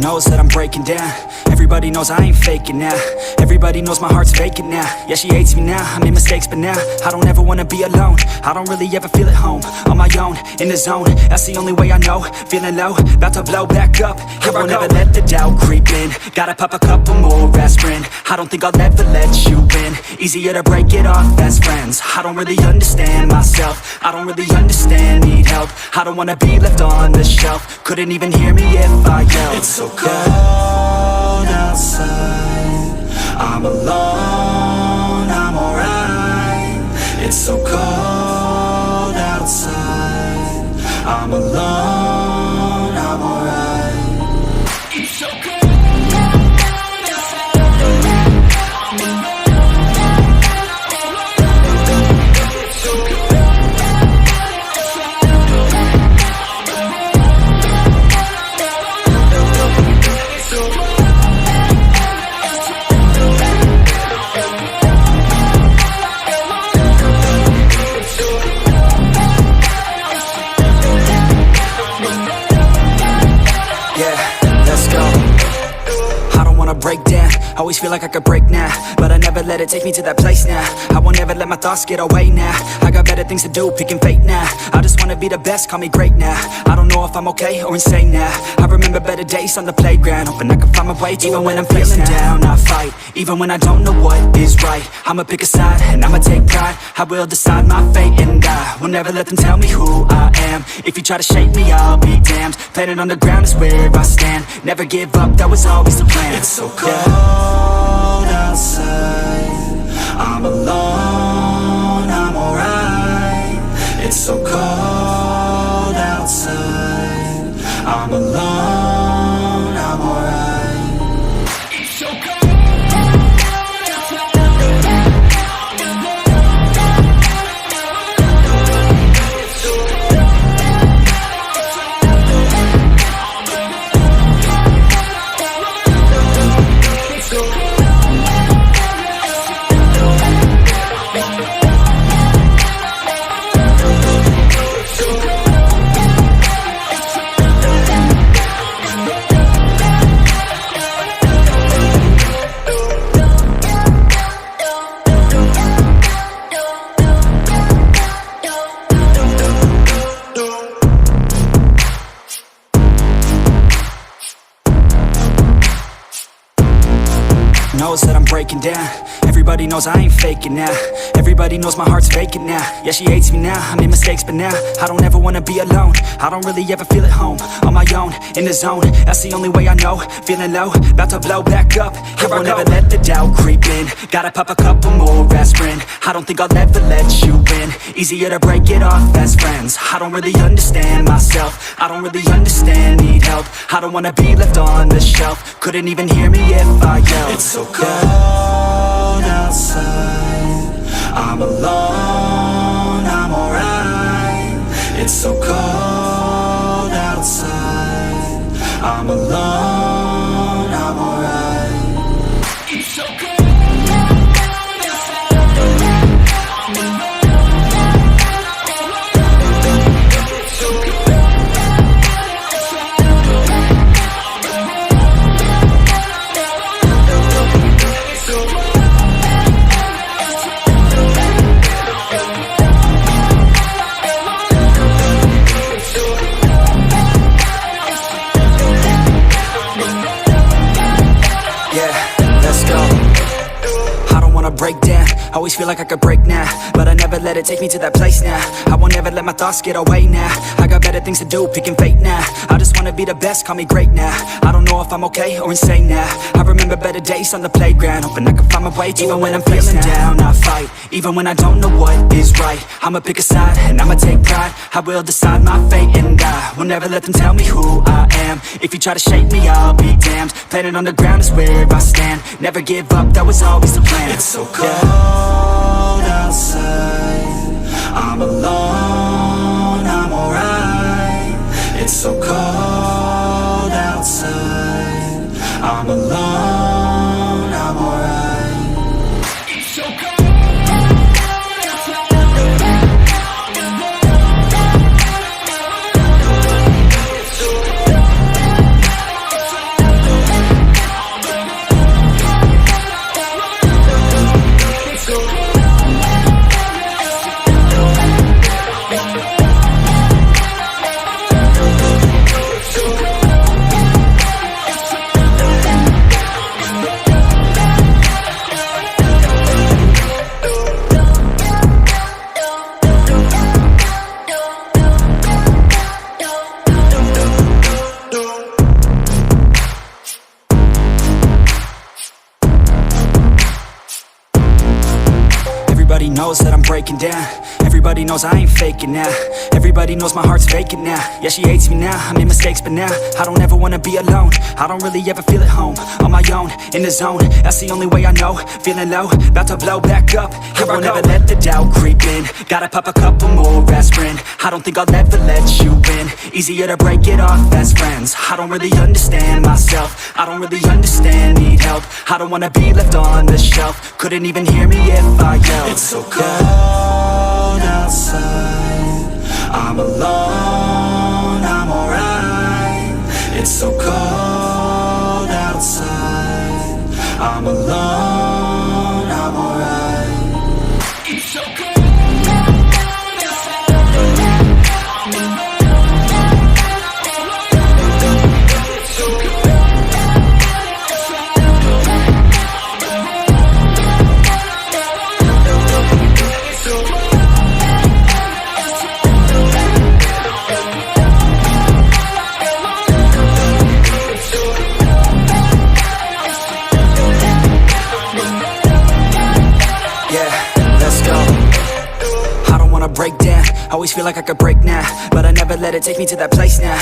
knows that I'm breaking down. Everybody knows I ain't faking now. Everybody knows my heart's vacant now. Yeah, she hates me now, I made mistakes but now I don't ever wanna be alone. I don't really ever feel at home. On my own, in the zone, that's the only way I know. Feeling low, about to blow back up. Here I won't ever let the doubt creep in. Gotta pop a couple more aspirin. I don't think I'll ever let you in. Easier to break it off as friends. I don't really understand myself. I don't really understand, need help. I don't wanna be left on the shelf. Couldn't even hear me if I yelled. It's so cold outside, I'm alone, I'm alright. It's so cold outside, I'm alone, I'm alright. It's so cold. Break down, always feel like I could break now, but I never let it take me to that place now. I won't ever let my thoughts get away now. I got better things to do, picking fate now. I just wanna be the best, call me great now. I don't know if I'm okay or insane now. I remember better days on the playground, hoping I can find my way. Even when I'm feeling down, I fight. Even when I don't know what is right, I'ma pick a side and I'ma take pride. I will decide my fate and I will never let them tell me who I am. If you try to shake me, I'll be damned. Planet on the ground is where I stand. Never give up, that was always the plan. It's so cold outside, I'm alone, I'm alright. It's so cold outside, I'm alone, I'm alright. It's so cold. Knows that I'm breaking down. Everybody knows I ain't faking now. Everybody knows my heart's vacant now. Yeah, she hates me now, I made mistakes but now I don't ever wanna be alone. I don't really ever feel at home. On my own, in the zone, that's the only way I know. Feeling low, about to blow back up. Here I won't ever let the doubt creep in. Gotta pop a couple more aspirin. I don't think I'll ever let you in. Easier to break it off as friends. I don't really understand myself. I don't really understand, need help. I don't wanna be left on the shelf. Couldn't even hear me if I yelled. It's so cold outside, I'm alone, I'm alright. It's so cold outside, I'm alone, I'm alright. It's so cold. Break down, always feel like I could break now, but I never let it take me to that place now. I won't ever let my thoughts get away now. I got better things to do, picking fate now. I just wanna be the best, call me great now. I don't know if I'm okay or insane now. I remember better days on the playground, hoping I can find my way. Even when I'm feeling down, I fight. Even when I don't know what is right, I'ma pick a side and I'ma take pride. I will decide my fate and I will never let them tell me who I am. If you try to shake me, I'll be damned. Planet on the ground is where I stand. Never give up, that was always the plan. It's so cold outside, I'm alone, I'm alright. It's so cold outside, I'm alone, I'm alright. It's so cold. knows that I'm breaking down. Everybody knows I ain't faking now. Everybody knows my heart's vacant now. Yeah, she hates me now, I made mistakes but now I don't ever wanna be alone. I don't really ever feel at home. On my own, in the zone, that's the only way I know. Feeling low, about to blow back up. Here I never let the doubt creep in. Gotta pop a couple more aspirin. I don't think I'll ever let you in. Easier to break it off best friends. I don't really understand myself. I don't really understand, need help. I don't wanna be left on the shelf. Couldn't even hear me if I yelled. It's so cold outside, I'm alone, I'm alright. It's so cold outside, I'm alone, I'm alright. It's so cold. Break down, always feel like I could break now, but I never let it take me to that place now.